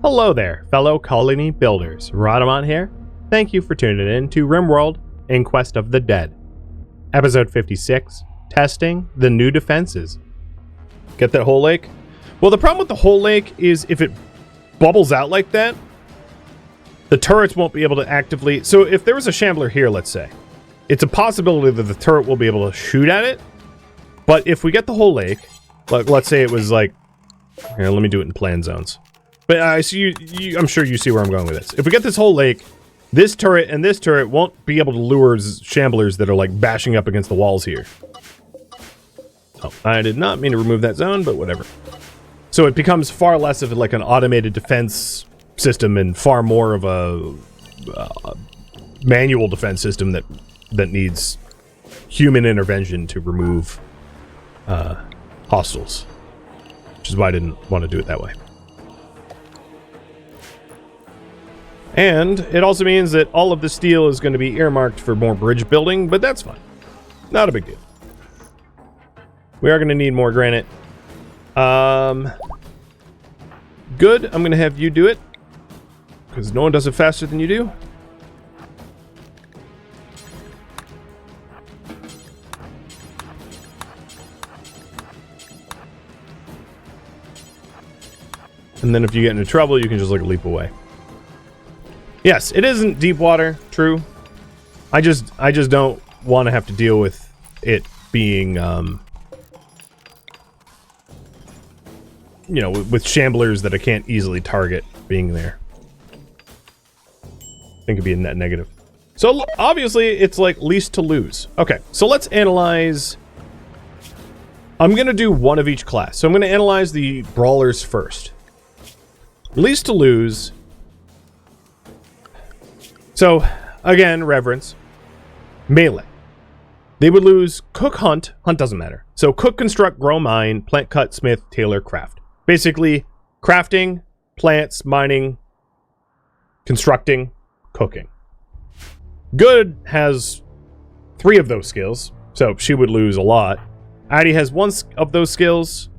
Hello there, fellow colony builders. Rhadamant here. Thank you for tuning in to RimWorld, Inquest of the Dead. Episode 56, Testing the New Defenses. Get that whole lake? Well, the problem with the whole lake is if it bubbles out like that, the turrets won't be able to actively... So if there was a shambler here, let's say, it's a possibility that the turret will be able to shoot at it. But if we get the whole lake, like let's say it was like... Here, let me do it in plan zones. But I see I'm sure you see where I'm going with this. If we get this whole lake, this turret and this turret won't be able to lure shamblers that are like bashing up against the walls here. Oh, I did not mean to remove that zone, but whatever. So it becomes far less of like an automated defense system and far more of a manual defense system that needs human intervention to remove hostiles. Which is why I didn't want to do it that way. And it also means that all of the steel is going to be earmarked for more bridge building, but that's fine. Not a big deal. We are going to need more granite. Good. I'm going to have you do it. Because no one does it faster than you do. And then if you get into trouble, you can just like leap away. Yes, it isn't deep water, true. I just don't want to have to deal with it being, you know, with shamblers that I can't easily target being there. I think it'd be a net negative. So obviously it's like least to lose. Okay, so let's analyze. I'm gonna do one of each class. So I'm gonna analyze the brawlers first. Least to lose. So, again, reverence. Melee. They would lose cook, hunt. Hunt doesn't matter. So, cook, construct, grow, mine, plant, cut, smith, tailor, craft. Basically, crafting, plants, mining, constructing, cooking. Good has 3 of those skills, so she would lose a lot. Addie has 1 of those skills.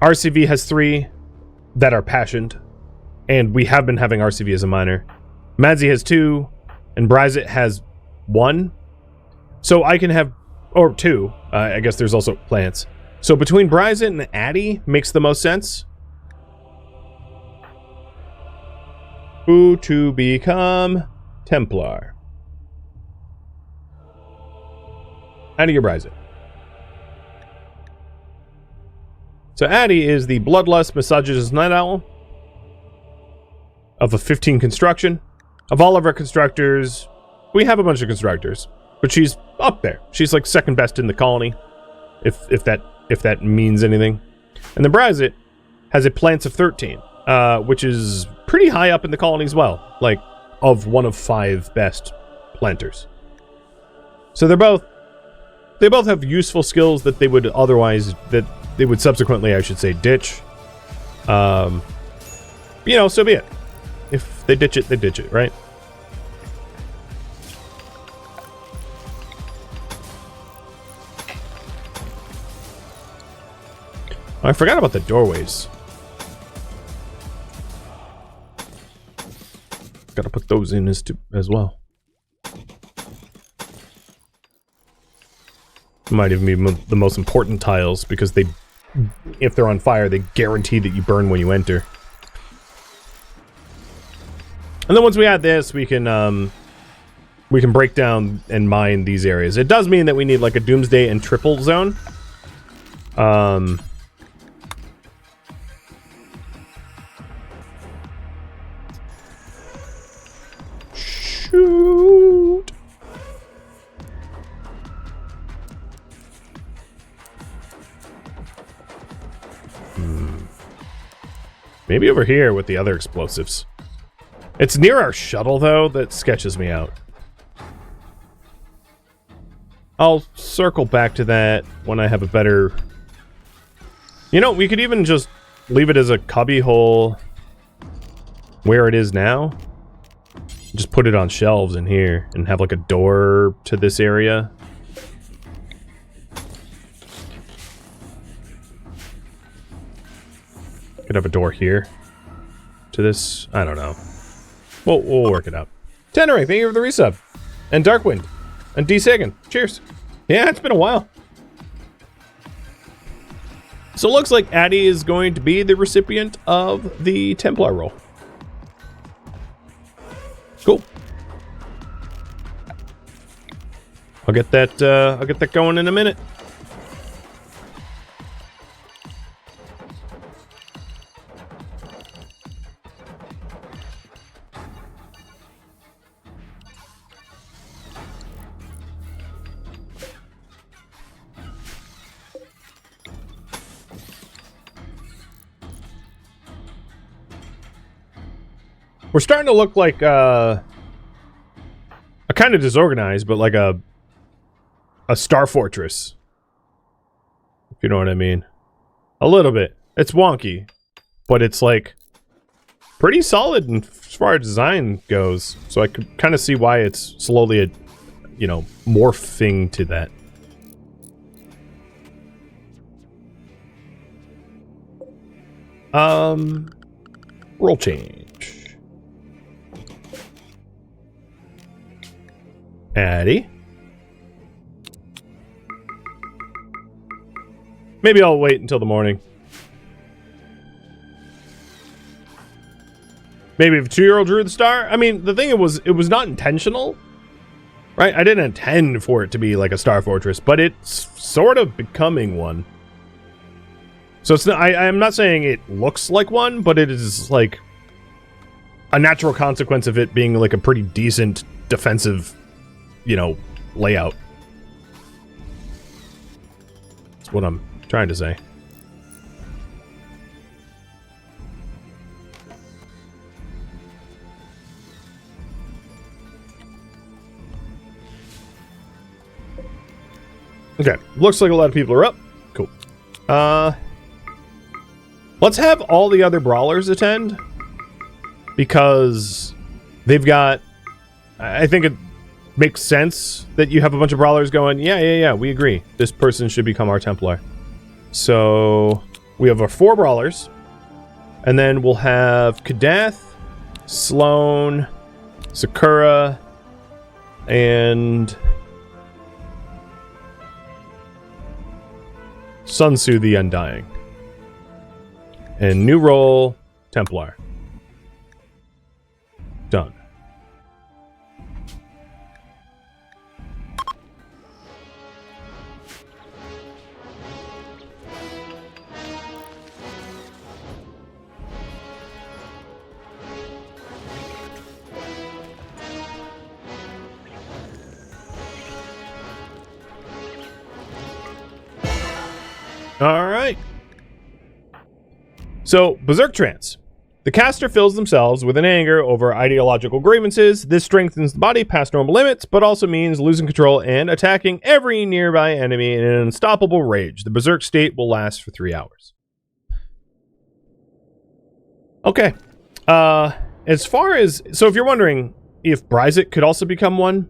RCV has 3 that are passioned, and we have been having RCV as a miner. Madzi has 2, and Bryzit has 1. So I can have, or 2. I guess there's also plants. So between Bryzit and Addie makes the most sense. Who to become Templar? Addie or Bryzit? So Addie is the Bloodlust Misogynist Night Owl of a 15 construction. Of all of our constructors, we have a bunch of constructors, but she's up there. She's like second best in the colony, if that means anything. And the Bryzit has a plants of 13, which is pretty high up in the colony as well, like of one of 5 best planters. So they both have useful skills that they would otherwise subsequently, I should say, ditch. You know, so be it. If they ditch it, they ditch it, right? Oh, I forgot about the doorways. Gotta put those in as well. Might even be the most important tiles because they, if they're on fire, they guarantee that you burn when you enter. And then once we add this, we can break down and mine these areas. It does mean that we need like a Doomsday and Triple zone. Shoot. Maybe over here with the other explosives. It's near our shuttle, though, that sketches me out. I'll circle back to that when I have a better... You know, we could even just leave it as a cubby hole where it is now. Just put it on shelves in here and have like a door to this area. Could have a door here. to this? I don't know. We'll work it out. Tenere, thank you for the resub. And Darkwind. And D Sagan. Cheers. Yeah, it's been a while. So it looks like Addie is going to be the recipient of the Templar role. Cool. I'll get that going in a minute. We're starting to look like a kind of disorganized, but like a Star Fortress. If you know what I mean. A little bit. It's wonky, but it's like pretty solid as far as design goes. So I could kind of see why it's slowly, you know, morphing to that. Roll change. Addie. Maybe I'll wait until the morning. Maybe if a 2-year-old drew the star. I mean, the thing it was not intentional, right? I didn't intend for it to be like a Star Fortress, but it's sort of becoming one. So it's not, I'm not saying it looks like one, but it is like a natural consequence of it being like a pretty decent defensive, you know, layout. That's what I'm trying to say. Okay, looks like a lot of people are up. Cool. Let's have all the other brawlers attend, because they've got, I think it makes sense that you have a bunch of brawlers going, yeah, we agree. This person should become our Templar. So we have our 4 brawlers, and then we'll have Kadath, Sloan, Sakura, and Sun Tzu the Undying. And new role, Templar. Done. All right. So, Berserk Trance. The caster fills themselves with an anger over ideological grievances. This strengthens the body past normal limits, but also means losing control and attacking every nearby enemy in an unstoppable rage. The Berserk state will last for 3 hours. Okay. As far as... So if you're wondering if Bryzik could also become one,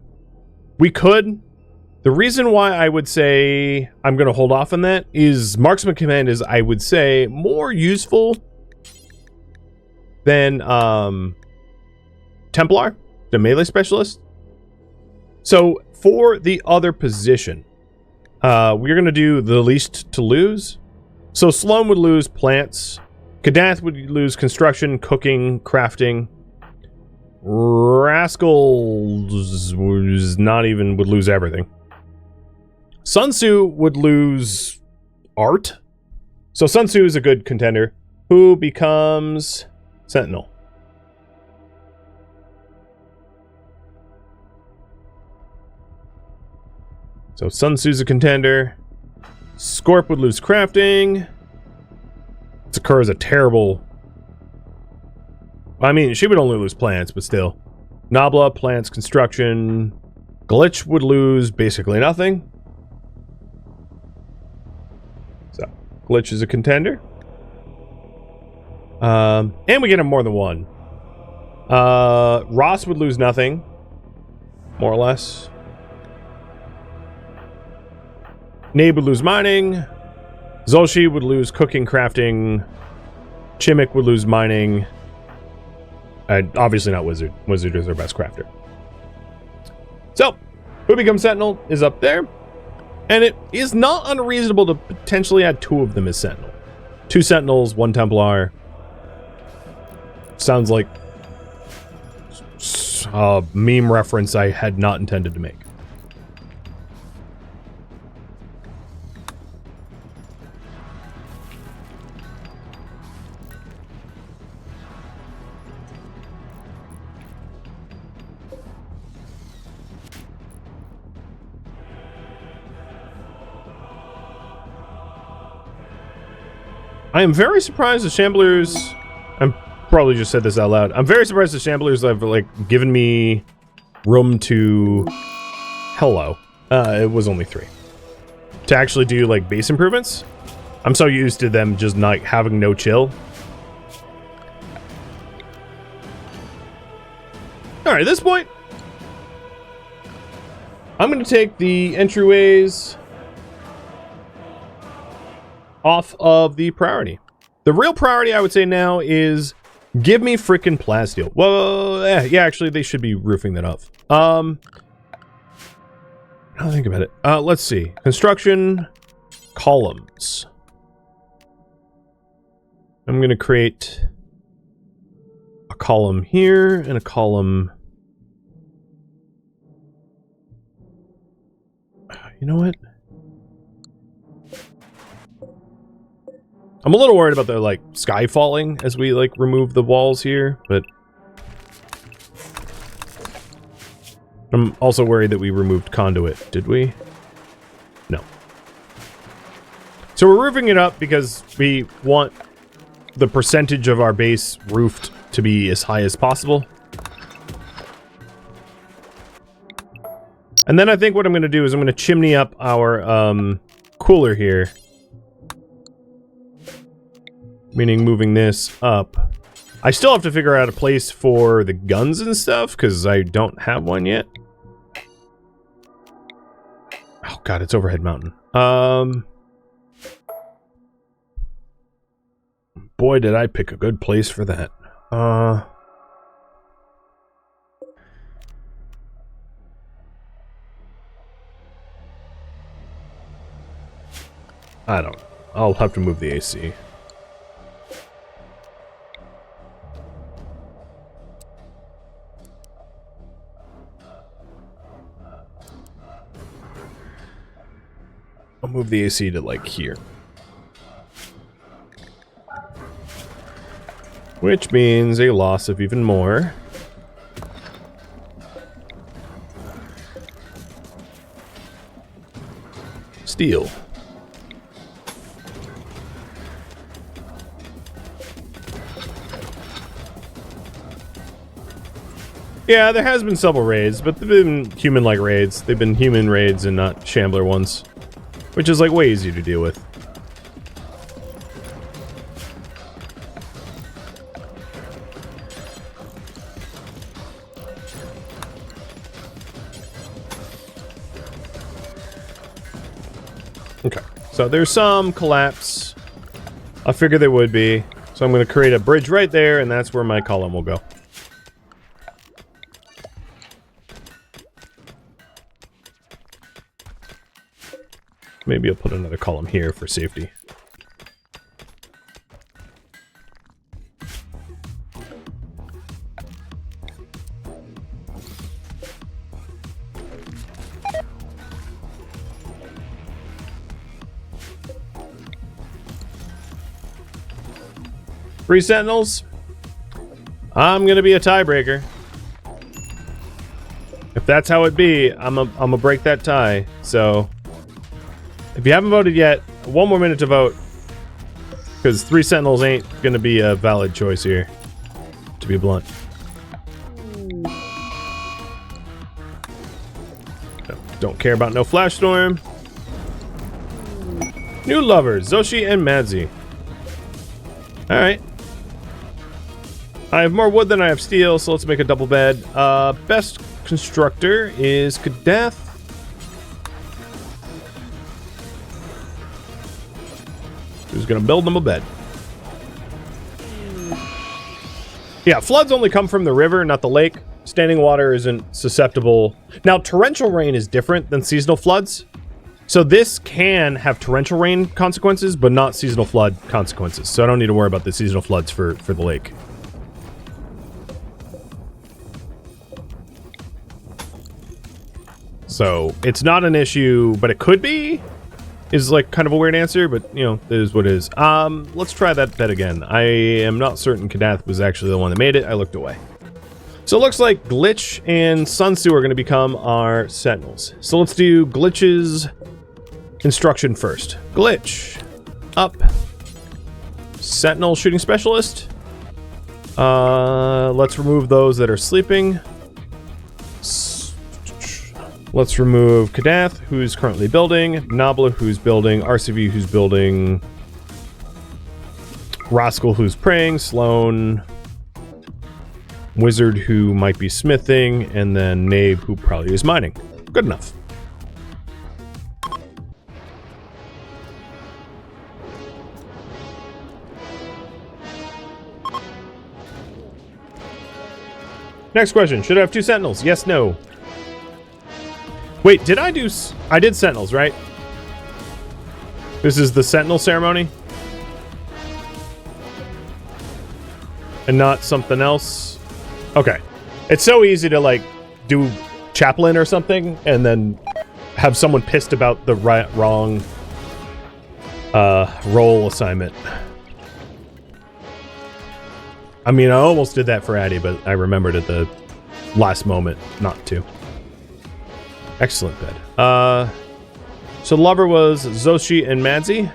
we could. The reason why I would say I'm going to hold off on that is Marksman Command is, I would say, more useful than Templar, the melee specialist. So for the other position, we're going to do the least to lose. So Sloan would lose plants. Kadath would lose construction, cooking, crafting. Rascals would lose everything. Sun Tzu would lose art. So Sun Tzu is a good contender who becomes Sentinel. So Sun Tzu's a contender. Scorp would lose crafting. Sakura's a terrible... I mean, she would only lose plants, but still. Nabla, plants, construction. Glitch would lose basically nothing. So, Glitch is a contender. And we get him more than one. Ross would lose nothing. More or less. Nabe would lose mining. Zolshi would lose cooking, crafting. Chimik would lose mining. Obviously not Wizard. Wizard is our best crafter. So, who becomes Sentinel is up there. And it is not unreasonable to potentially add 2 of them as Sentinel. 2 Sentinels, 1 Templar. Sounds like a meme reference I had not intended to make. I am very surprised the Shamblers... I'm probably just said this out loud. I'm very surprised the Shamblers have, like, given me room to... Hello. It was only 3. To actually do, like, base improvements. I'm so used to them just not having no chill. Alright, at this point... I'm going to take the entryways... off of the priority. The real priority, I would say now, is give me frickin' plasteel. Well, yeah, actually, they should be roofing that off. I'll think about it. Let's see. Construction columns. I'm going to create a column here and a column. You know what? I'm a little worried about the, like, sky falling as we, like, remove the walls here, but... I'm also worried that we removed conduit. Did we? No. So we're roofing it up because we want the percentage of our base roofed to be as high as possible. And then I think what I'm going to do is I'm going to chimney up our, cooler here. Meaning moving this up. I still have to figure out a place for the guns and stuff, because I don't have one yet. Oh god, it's Overhead Mountain. Boy, did I pick a good place for that. I don't know. I'll have to move the AC. I'll move the AC to, like, here. Which means a loss of even more. Steel. Yeah, there has been several raids, but they've been human-like raids. They've been human raids and not Shambler ones. Which is, like, way easier to deal with. Okay, so there's some collapse. I figured there would be. So I'm going to create a bridge right there, and that's where my column will go. Maybe I'll put another column here for safety. Three Sentinels. I'm gonna be a tiebreaker. If that's how it be, I'm gonna break that tie. So if you haven't voted yet, 1 more minute to vote. Because 3 Sentinels ain't gonna be a valid choice here, to be blunt. No, don't care about no Flash Storm. New lovers, Zoshi and Madzi. Alright. I have more wood than I have steel, so let's make a double bed. Best constructor is Kadath. Who's gonna build them a bed. Yeah, floods only come from the river, not the lake. Standing water isn't susceptible. Now, torrential rain is different than seasonal floods. So this can have torrential rain consequences, but not seasonal flood consequences. So I don't need to worry about the seasonal floods for the lake. So it's not an issue, but it could be. Is like kind of a weird answer, but you know, it is what it is. Let's try that bet again. I am not certain Kadath was actually the one that made it. I looked away. So it looks like Glitch and Sunsu are going to become our sentinels. So let's do Glitch's instruction first. Glitch, up. Sentinel shooting specialist. Let's remove those that are sleeping. Let's remove Kadath, who's currently building, Nabla, who's building, RCV, who's building, Rascal, who's praying, Sloan, Wizard, who might be smithing, and then Knave, who probably is mining. Good enough. Next question. Should I have 2 sentinels? Yes, no. Wait, did I do... I did sentinels, right? This is the sentinel ceremony? And not something else? Okay. It's so easy to, like, do chaplain or something, and then have someone pissed about the wrong role assignment. I mean, I almost did that for Addy, but I remembered at the last moment not to. Excellent bed. So lover was Zoshi and Madzi.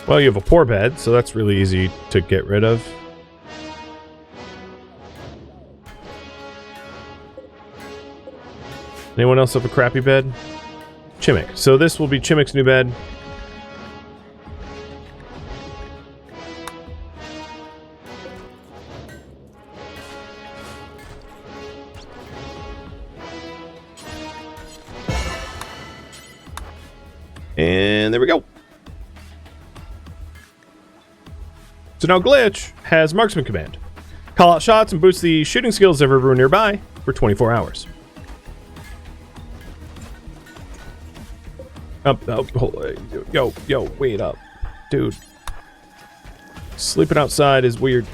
Well, you have a poor bed, so that's really easy to get rid of. Anyone else have a crappy bed? Chimik. So this will be Chimik's new bed. And there we go. So now Glitch has Marksman Command. Call out shots and boost the shooting skills of everyone nearby for 24 hours. Up, yo, wait up. Dude. Sleeping outside is weird.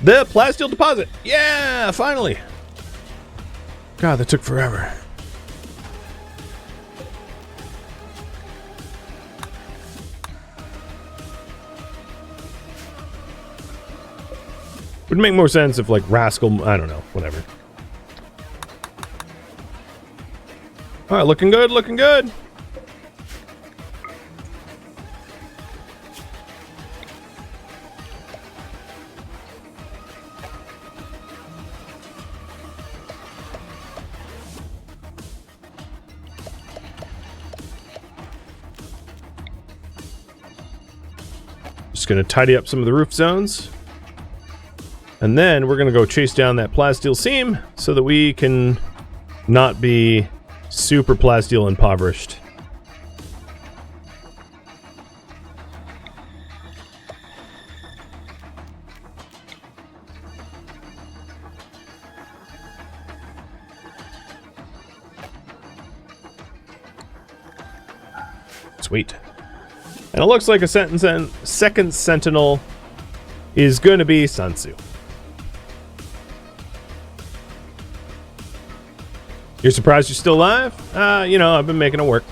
The plasteel deposit! Yeah, finally! God, that took forever. Would make more sense if, like, Rascal... I don't know. Whatever. Alright, looking good, looking good. Just gonna tidy up some of the roof zones. And then we're going to go chase down that plasteel seam so that we can not be super plasteel impoverished. Sweet. And it looks like a second sentinel is going to be Sansu. You're surprised you're still alive? You know, I've been making it work.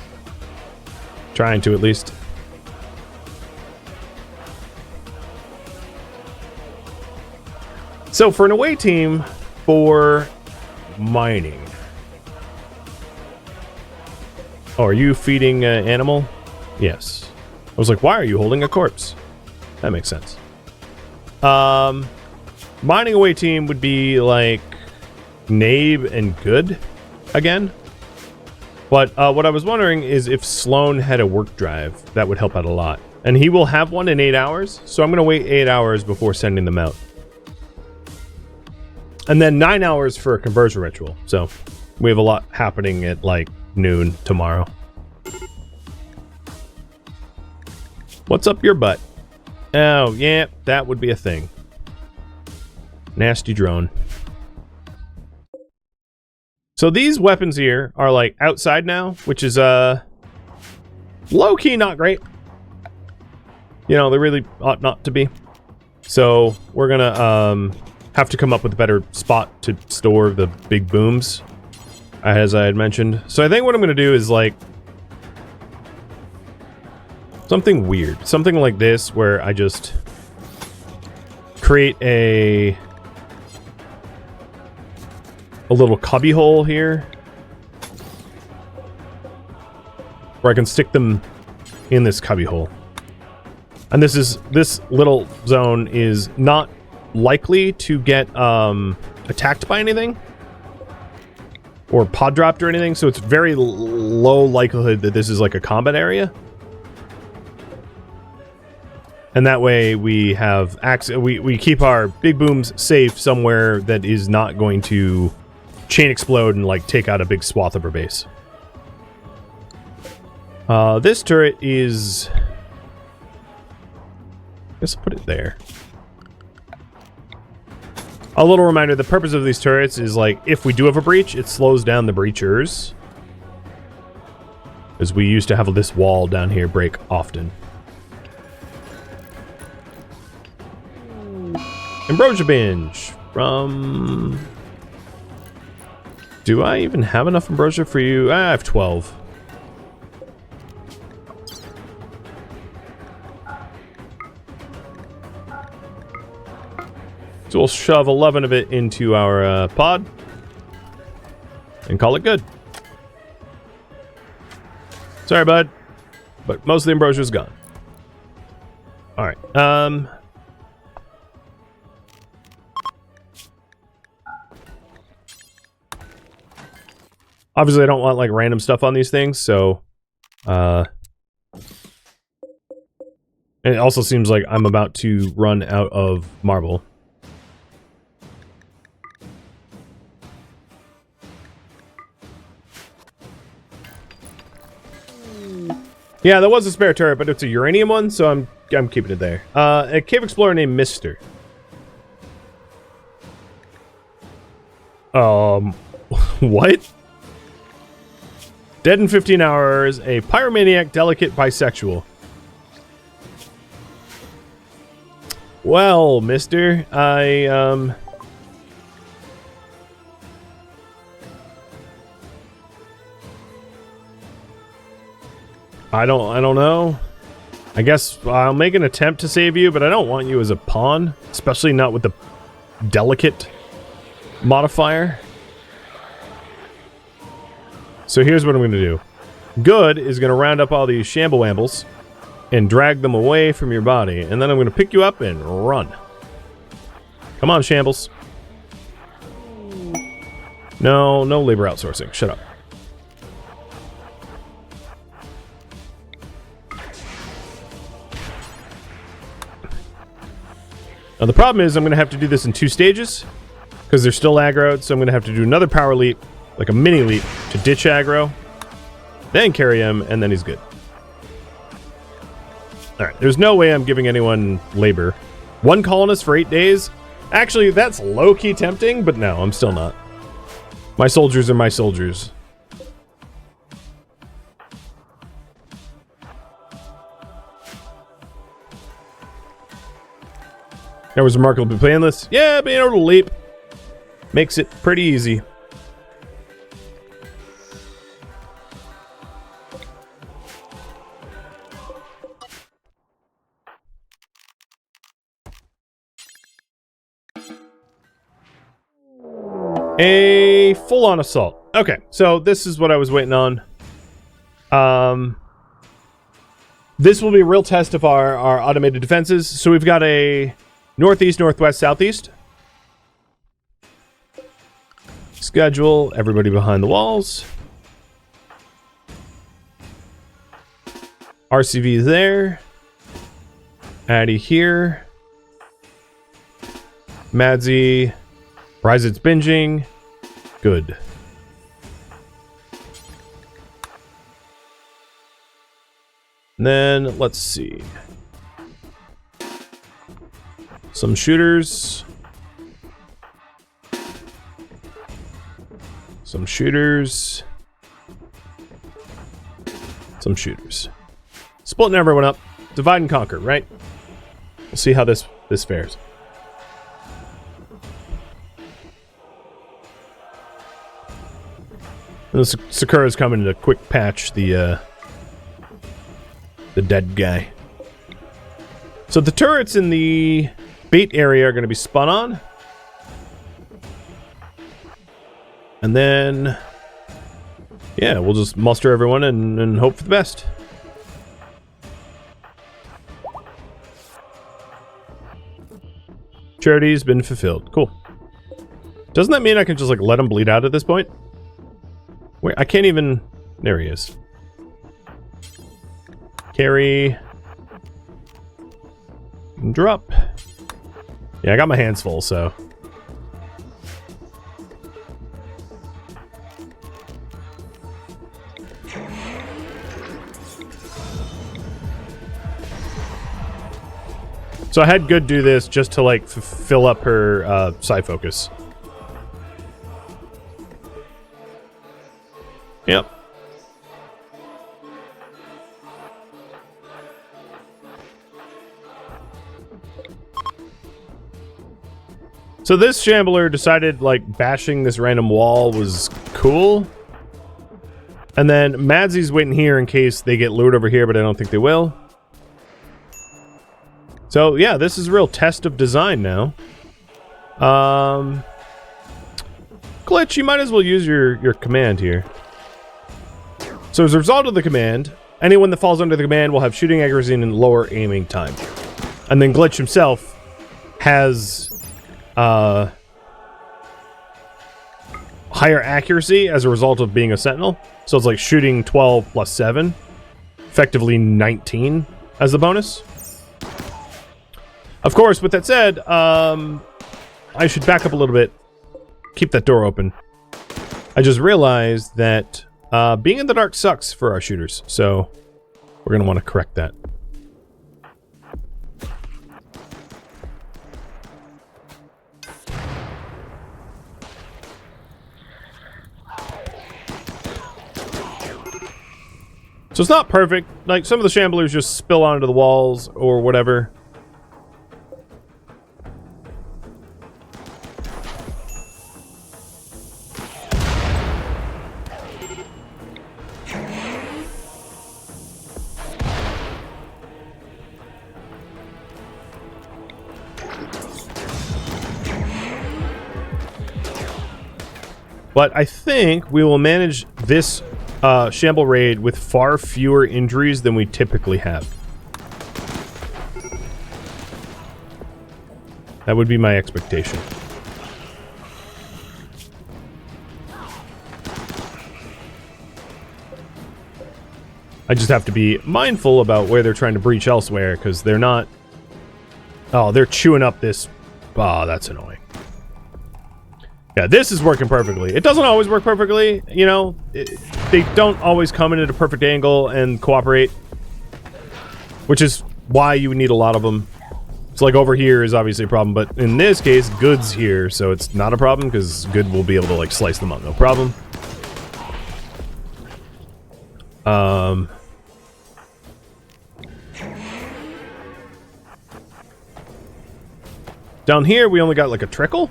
Trying to, at least. So, for an away team, for mining. Oh, are you feeding an animal? Yes. I was like, why are you holding a corpse? That makes sense. Mining away team would be like Nabe and Good. Again, but what I was wondering is if Sloan had a work drive, that would help out a lot. And he will have one in 8 hours, so I'm going to wait 8 hours before sending them out. And then 9 hours for a conversion ritual, so we have a lot happening at like noon tomorrow. What's up your butt? Oh, yeah, that would be a thing. Nasty drone. So these weapons here are like outside now, which is low-key not great. You know, they really ought not to be. So we're gonna have to come up with a better spot to store the big booms, as I had mentioned. So I think what I'm gonna do is like something weird. Something like this, where I just create a little cubby hole here where I can stick them in this cubby hole. And this little zone is not likely to get attacked by anything or pod dropped or anything, so it's very low likelihood that this is like a combat area. And that way we have access, we keep our big booms safe somewhere that is not going to chain explode and like take out a big swath of our base. This turret is, let's put it there. A little reminder, the purpose of these turrets is like, if we do have a breach, it slows down the breachers. As we used to have this wall down here break often. Ambrosia binge from... Do I even have enough ambrosia for you? I have 12. So we'll shove 11 of it into our pod and call it good. Sorry, bud, but most of the ambrosia is gone. All right. Obviously, I don't want like random stuff on these things, so it also seems like I'm about to run out of marble. Yeah, there was a spare turret, but it's a uranium one, so I'm keeping it there. A cave explorer named Mister. What? Dead in 15 hours, a pyromaniac, delicate, bisexual. Well, mister, I don't know. I guess I'll make an attempt to save you, but I don't want you as a pawn, especially not with the delicate modifier. So here's what I'm going to do. Good is going to round up all these shamble-wambles and drag them away from your body, and then I'm going to pick you up and run. Come on, shambles. No labor outsourcing. Shut up. Now the problem is I'm going to have to do this in 2 stages because they're still aggroed, so I'm going to have to do another power leap, like a mini leap, to ditch aggro, then carry him, and then he's good. Alright, there's no way I'm giving anyone labor. 1 colonist for 8 days? Actually, that's low-key tempting, but no, I'm still not. My soldiers are my soldiers. That was remarkably painless. Yeah, being able to leap makes it pretty easy. A full-on assault. Okay, so this is what I was waiting on. This will be a real test of our automated defenses. So we've got a northeast, northwest, southeast. Schedule everybody behind the walls. RCV there. Addy here. Madsy. Rise it's binging. Good. And then let's see. Some shooters. Some shooters. Some shooters. Splitting everyone up. Divide and conquer, right? We'll see how this fares. And Sakura's coming to quick patch the dead guy. So the turrets in the bait area are going to be spun on. And then, yeah, we'll just muster everyone and hope for the best. Charity's been fulfilled. Cool. Doesn't that mean I can just, like, let him bleed out at this point? Wait, I can't even... There he is. Carry. Drop. Yeah, I got my hands full, so... So I had Good do this just to, like, fill up her psi focus. Yep. So this shambler decided, like, bashing this random wall was cool. And then Madsy's waiting here in case they get lured over here, but I don't think they will. So, yeah, this is a real test of design now. Glitch, you might as well use your command here. So as a result of the command, anyone that falls under the command will have shooting accuracy and lower aiming time. And then Glitch himself has higher accuracy as a result of being a sentinel. So it's like shooting 12 plus 7. Effectively 19 as the bonus. Of course, with that said, I should back up a little bit. Keep that door open. I just realized that being in the dark sucks for our shooters, so we're going to want to correct that. So it's not perfect. Like, some of the shamblers just spill onto the walls or whatever. But I think we will manage this Shamble raid with far fewer injuries than we typically have. That would be my expectation. I just have to be mindful about where they're trying to breach elsewhere, because they're not... Oh, they're chewing up this... Oh, that's annoying. Yeah, this is working perfectly. It doesn't always work perfectly, you know. They don't always come in at a perfect angle and cooperate. Which is why you need a lot of them. It's like over here is obviously a problem, but in this case, Good's here, so it's not a problem, because Good will be able to, like, slice them up, no problem. Down here, we only got, like, a trickle.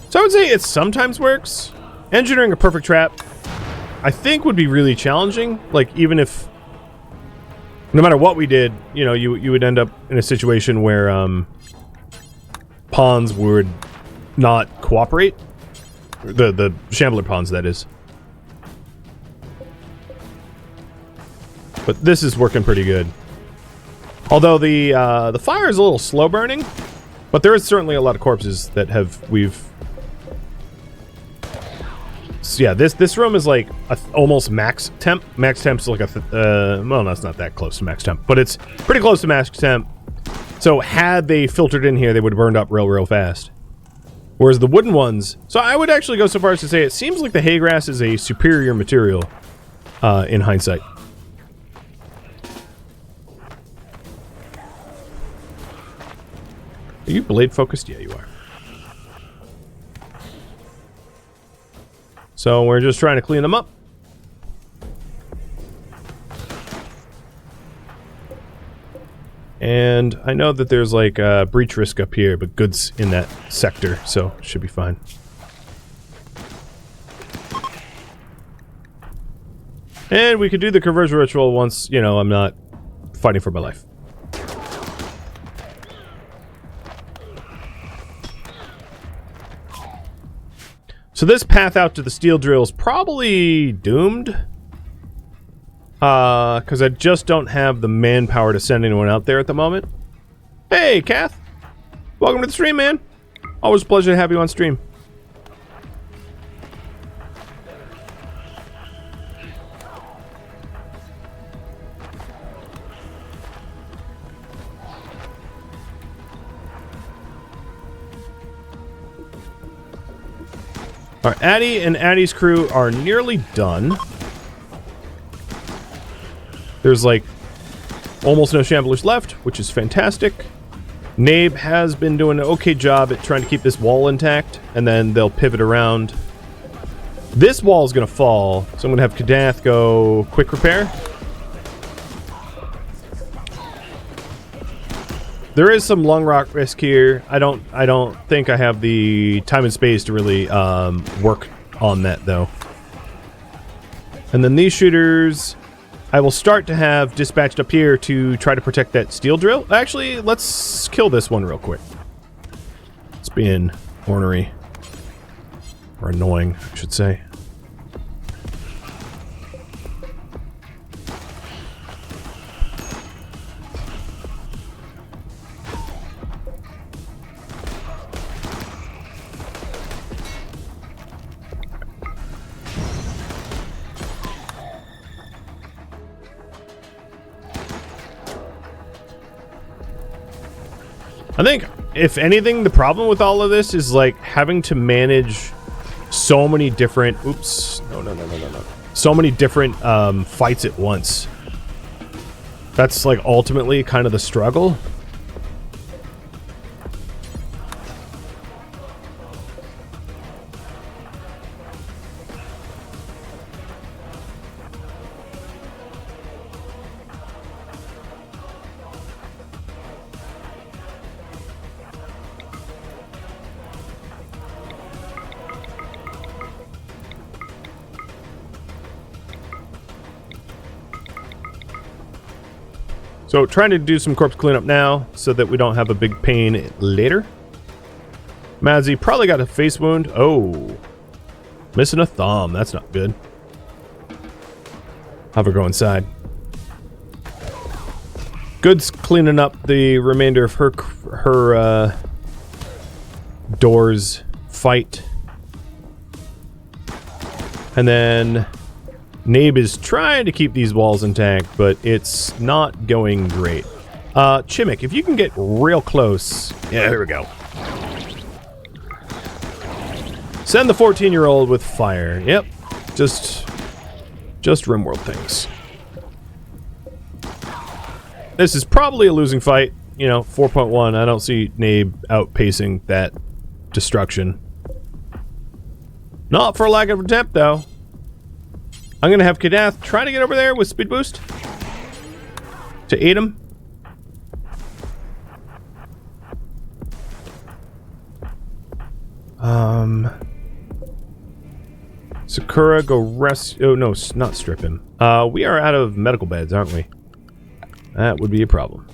So I would say it sometimes works. Engineering a perfect trap, I think, would be really challenging. Like, even if, no matter what we did, you know, you would end up in a situation where pawns would not cooperate. The shambler pawns, that is. But this is working pretty good. Although the fire is a little slow burning, but there is certainly a lot of corpses that we've. So yeah, this room is like almost max temp. Max temp's like well, no, it's not that close to max temp, but it's pretty close to max temp. So had they filtered in here, they would have burned up real fast. Whereas the wooden ones, so I would actually go so far as to say it seems like the hay grass is a superior material in hindsight. Are you blade focused? Yeah, you are. So we're just trying to clean them up. And I know that there's like a breach risk up here, but goods in that sector, so should be fine. And we could do the conversion ritual once, you know, I'm not fighting for my life. So this path out to the steel drill is probably doomed. Because I just don't have the manpower to send anyone out there at the moment. Hey, Kath! Welcome to the stream, man! Always a pleasure to have you on stream. Alright, Addy and Addy's crew are nearly done. There's like almost no shamblers left, which is fantastic. Nabe has been doing an okay job at trying to keep this wall intact, and then they'll pivot around. This wall is going to fall, so I'm going to have Kadath go quick repair. There is some lung rock risk here. I don't think I have the time and space to really work on that though. And then these shooters, I will start to have dispatched up here to try to protect that steel drill. Actually, let's kill this one real quick. It's being ornery. Or annoying, I should say. I think, if anything, the problem with all of this is, like, having to manage so many different... Oops. No. So many different fights at once. That's, like, ultimately kind of the struggle. So trying to do some corpse cleanup now so that we don't have a big pain later. Madzy probably got a face wound. Oh, missing a thumb. That's not good. Have her go inside. Good's cleaning up the remainder of her doors fight. And then Nabe is trying to keep these walls intact, but it's not going great. Chimmick, if you can get real close. Yeah, here we go. Send the 14-year-old with fire. Yep. Just RimWorld things. This is probably a losing fight. You know, 4.1. I don't see Nabe outpacing that destruction. Not for lack of attempt, though. I'm going to have Kadath try to get over there with speed boost to aid him. Sakura, go rest. Oh, no, not strip him. We are out of medical beds, aren't we? That would be a problem.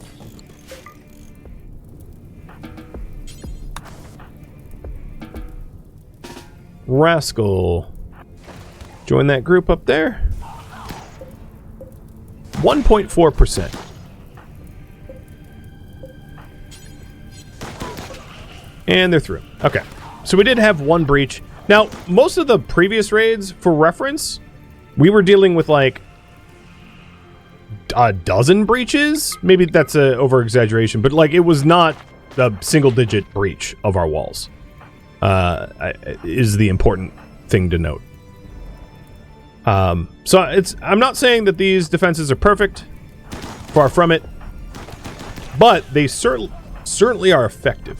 Rascal. Join that group up there. 1.4%. And they're through. Okay. So we did have one breach. Now, most of the previous raids, for reference, we were dealing with like a dozen breaches. Maybe that's a over-exaggeration, but like it was not a single-digit breach of our walls. Is the important thing to note. So I'm not saying that these defenses are perfect. Far from it. But they certainly certainly are effective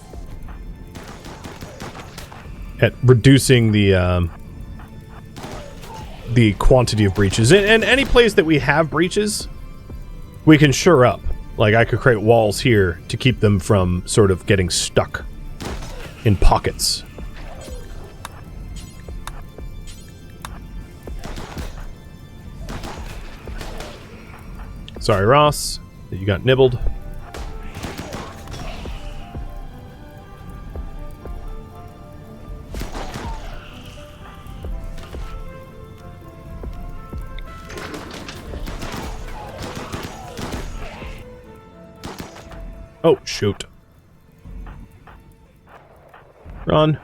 at reducing the quantity of breaches. And any place that we have breaches, we can shore up. Like, I could create walls here to keep them from sort of getting stuck in pockets. Sorry, Ross, that you got nibbled. Oh, shoot. Run.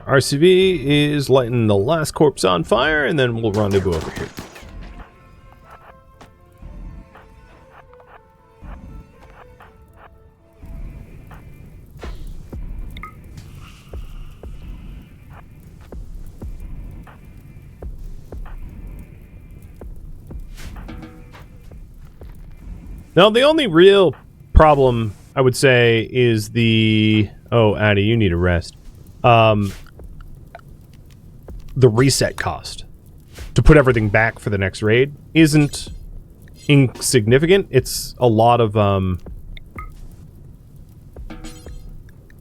RCV is lighting the last corpse on fire, and then we'll rendezvous over here. Now, the only real problem, I would say, is the... Oh, Addy, you need a rest. The reset cost to put everything back for the next raid isn't insignificant. It's a lot of,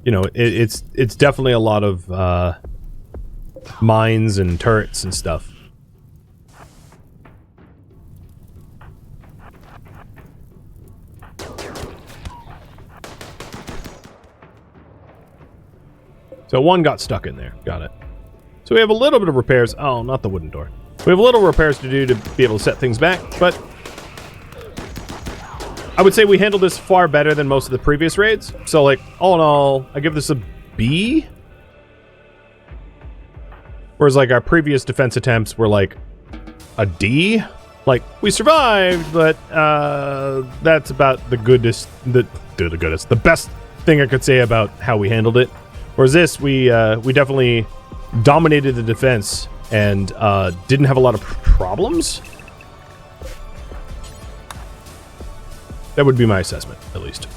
you know, it's definitely a lot of mines and turrets and stuff. So one got stuck in there. Got it. So we have a little bit of repairs. Oh, not the wooden door. We have a little repairs to do to be able to set things back, but I would say we handled this far better than most of the previous raids. So, like, all in all, I give this a B. Whereas, like, our previous defense attempts were, like, a D. Like, we survived, but that's about the goodest, the best thing I could say about how we handled it. Whereas this, we definitely dominated the defense and didn't have a lot of problems. That would be my assessment, at least.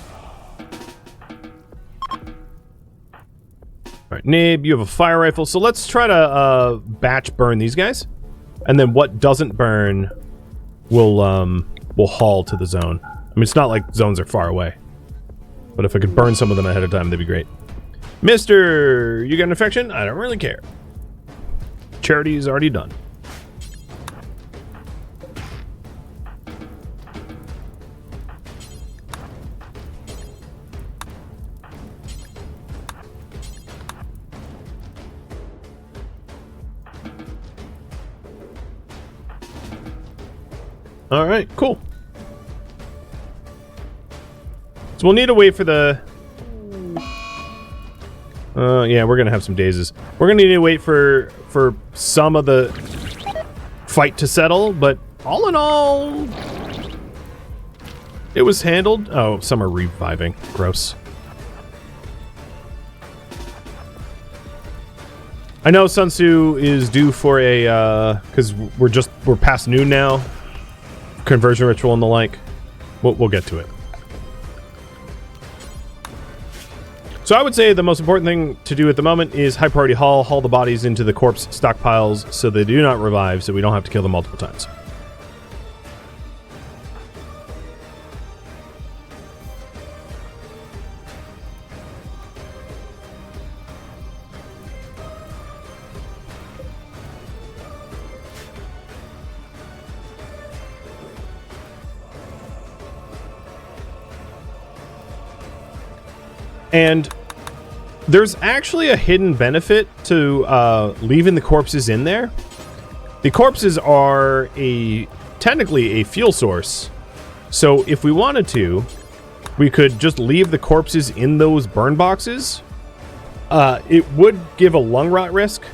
Alright, Nib, you have a fire rifle, so let's try to batch burn these guys. And then what doesn't burn will haul to the zone. I mean, it's not like zones are far away. But if I could burn some of them ahead of time, that'd be great. Mister, you got an infection? I don't really care. Charity is already done. All right, cool. So we'll need to wait for the... yeah, we're gonna have some dazes. We're gonna need to wait for some of the fight to settle, but all in all, it was handled. Oh, some are reviving. Gross. I know Sun Tzu is due for a because we're past noon now. Conversion ritual and the like. We'll get to it. So I would say the most important thing to do at the moment is high priority haul the bodies into the corpse stockpiles so they do not revive, so we don't have to kill them multiple times. And there's actually a hidden benefit to leaving the corpses in there. The corpses are technically a fuel source. So if we wanted to, we could just leave the corpses in those burn boxes. It would give a lung rot risk.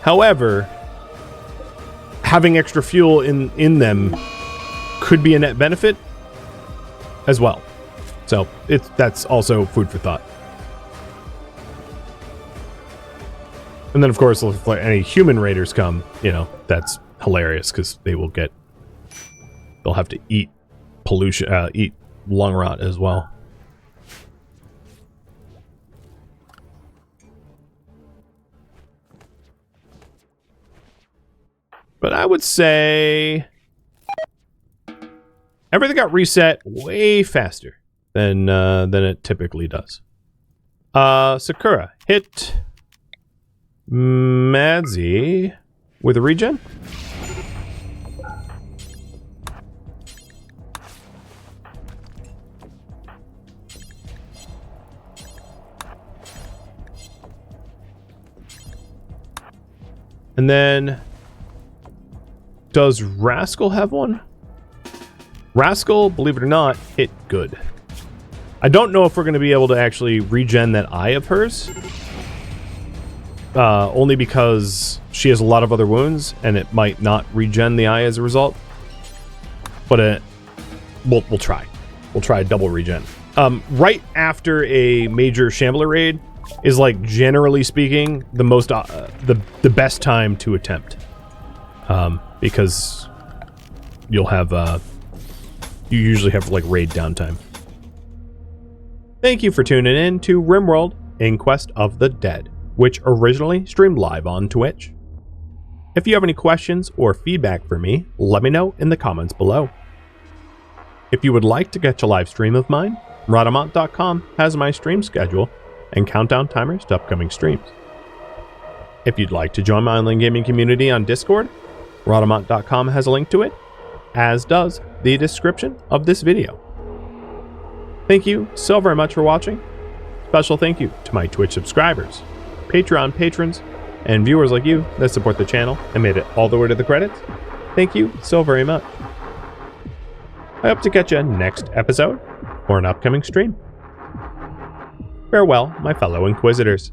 However, having extra fuel in them could be a net benefit as well. So that's also food for thought. And then, of course, if any human raiders come, you know, that's hilarious because they will get they'll have to eat pollution, eat lung rot as well. But I would say everything got reset way faster than it typically does. Sakura, hit Madsy with a regen. And then, does Rascal have one? Rascal, believe it or not, hit good. I don't know if we're going to be able to actually regen that eye of hers. Only because she has a lot of other wounds, and it might not regen the eye as a result. But we'll try. We'll try a double regen. Right after a major Shambler raid is, like, generally speaking, the most the best time to attempt. Because you'll have you usually have, like, raid downtime. Thank you for tuning in to RimWorld Inquest of the Dead, which originally streamed live on Twitch. If you have any questions or feedback for me, let me know in the comments below. If you would like to catch a live stream of mine, Rhadamant.com has my stream schedule and countdown timers to upcoming streams. If you'd like to join my online gaming community on Discord, Rhadamant.com has a link to it, as does the description of this video. Thank you so very much for watching. Special thank you to my Twitch subscribers, Patreon patrons, and viewers like you that support the channel and made it all the way to the credits. Thank you so very much. I hope to catch you next episode or an upcoming stream. Farewell, my fellow Inquisitors.